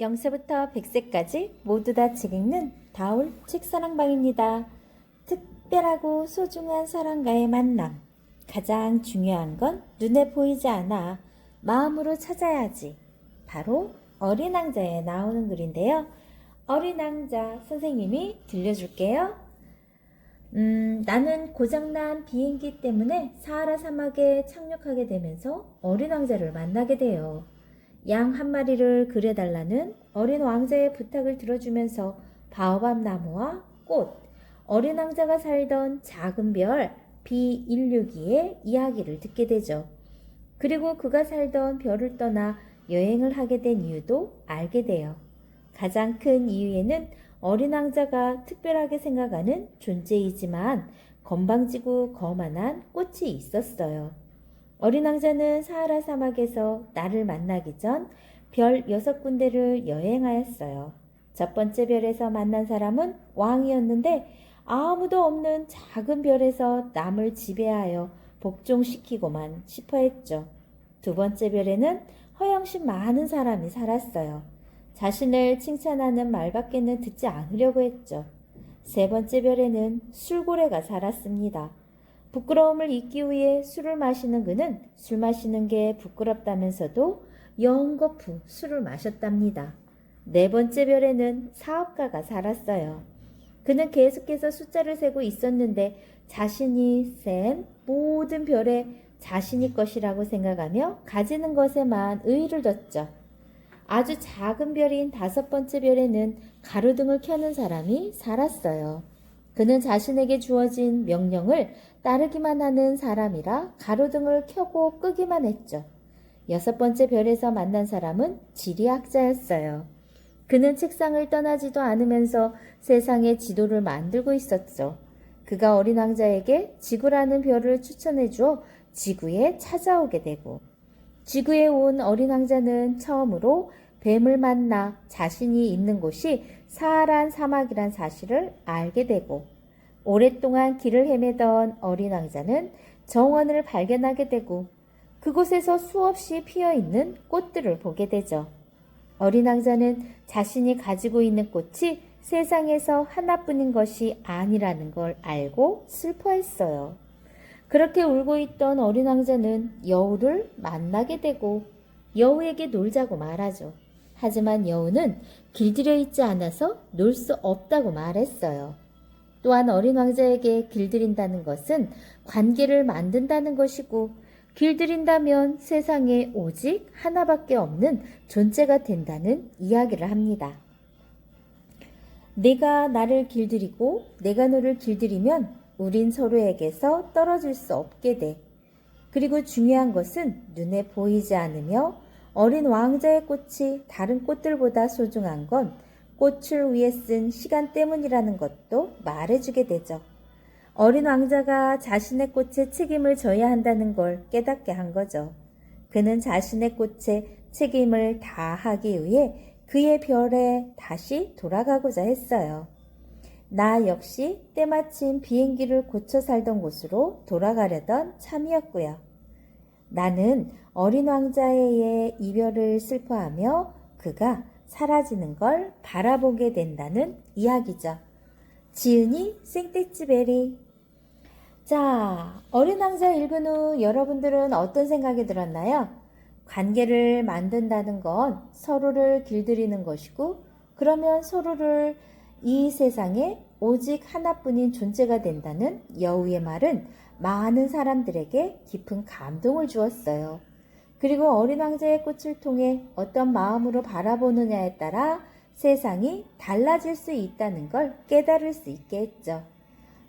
0세부터 100세까지 모두 다 책 읽는 다올 책사랑방입니다. 특별하고 소중한 사람과의 만남. 가장 중요한 건 눈에 보이지 않아 마음으로 찾아야지. 바로 어린 왕자에 나오는 글인데요. 어린 왕자 선생님이 들려줄게요. 나는 고장난 비행기 때문에 사하라 사막에 착륙하게 되면서 어린 왕자를 만나게 돼요. 양 한 마리를 그려달라는 어린 왕자의 부탁을 들어주면서 바오밥 나무와 꽃, 어린 왕자가 살던 작은 별 B162의 이야기를 듣게 되죠. 그리고 그가 살던 별을 떠나 여행을 하게 된 이유도 알게 돼요. 가장 큰 이유에는 어린 왕자가 특별하게 생각하는 존재이지만 건방지고 거만한 꽃이 있었어요. 어린 왕자는 사하라 사막에서 나를 만나기 전 별 6군데를 여행하였어요. 첫 번째 별에서 만난 사람은 왕이었는데 아무도 없는 작은 별에서 남을 지배하여 복종시키고만 싶어 했죠. 두 번째 별에는 허영심 많은 사람이 살았어요. 자신을 칭찬하는 말밖에는 듣지 않으려고 했죠. 세 번째 별에는 술고래가 살았습니다. 부끄러움을 잊기 위해 술을 마시는 그는 술 마시는 게 부끄럽다면서도 연거푸 술을 마셨답니다. 네 번째 별에는 사업가가 살았어요. 그는 계속해서 숫자를 세고 있었는데 자신이 센 모든 별에 자신이 것이라고 생각하며 가지는 것에만 의의를 뒀죠. 아주 작은 별인 5번째 별에는 가로등을 켜는 사람이 살았어요. 그는 자신에게 주어진 명령을 따르기만 하는 사람이라 가로등을 켜고 끄기만 했죠. 6번째 별에서 만난 사람은 지리학자였어요. 그는 책상을 떠나지도 않으면서 세상의 지도를 만들고 있었죠. 그가 어린 왕자에게 지구라는 별을 추천해 주어 지구에 찾아오게 되고, 지구에 온 어린 왕자는 처음으로 뱀을 만나 자신이 있는 곳이 사하란 사막이란 사실을 알게 되고, 오랫동안 길을 헤매던 어린 왕자는 정원을 발견하게 되고 그곳에서 수없이 피어있는 꽃들을 보게 되죠. 어린 왕자는 자신이 가지고 있는 꽃이 세상에서 하나뿐인 것이 아니라는 걸 알고 슬퍼했어요. 그렇게 울고 있던 어린 왕자는 여우를 만나게 되고 여우에게 놀자고 말하죠. 하지만 여우는 길들여 있지 않아서 놀 수 없다고 말했어요. 또한 어린 왕자에게 길들인다는 것은 관계를 만든다는 것이고 길들인다면 세상에 오직 하나밖에 없는 존재가 된다는 이야기를 합니다. 내가 나를 길들이고 내가 너를 길들이면 우린 서로에게서 떨어질 수 없게 돼. 그리고 중요한 것은 눈에 보이지 않으며 어린 왕자의 꽃이 다른 꽃들보다 소중한 건 꽃을 위해 쓴 시간 때문이라는 것도 말해주게 되죠. 어린 왕자가 자신의 꽃에 책임을 져야 한다는 걸 깨닫게 한 거죠. 그는 자신의 꽃에 책임을 다하기 위해 그의 별에 다시 돌아가고자 했어요. 나 역시 때마침 비행기를 고쳐 살던 곳으로 돌아가려던 참이었고요. 나는 어린 왕자의 이별을 슬퍼하며 그가 사라지는 걸 바라보게 된다는 이야기죠. 지은이 생떼찌베리. 자, 어린 왕자 읽은 후 여러분들은 어떤 생각이 들었나요? 관계를 만든다는 건 서로를 길들이는 것이고 그러면 서로를 이 세상에 오직 하나뿐인 존재가 된다는 여우의 말은 많은 사람들에게 깊은 감동을 주었어요. 그리고 어린 왕자의 꽃을 통해 어떤 마음으로 바라보느냐에 따라 세상이 달라질 수 있다는 걸 깨달을 수 있게 했죠.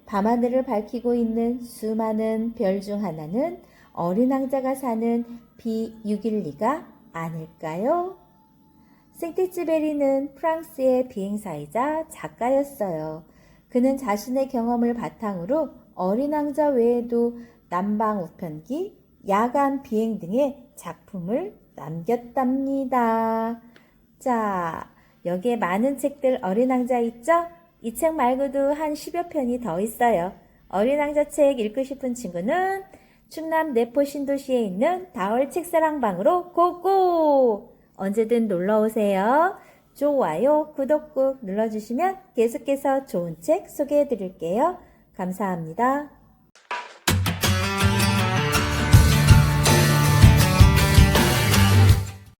밤하늘을 밝히고 있는 수많은 별 중 하나는 어린 왕자가 사는 B612가 아닐까요? 생떼찌베리는 프랑스의 비행사이자 작가였어요. 그는 자신의 경험을 바탕으로 어린 왕자 외에도 난방 우편기, 야간 비행 등의 작품을 남겼답니다. 자, 여기에 많은 책들 어린 왕자 있죠? 이 책 말고도 한 10여 편이 더 있어요. 어린 왕자 책 읽고 싶은 친구는 충남 내포 신도시에 있는 다월 책사랑방으로 고고! 언제든 놀러오세요. 좋아요, 구독 꾹 눌러주시면 계속해서 좋은 책 소개해 드릴게요. 감사합니다.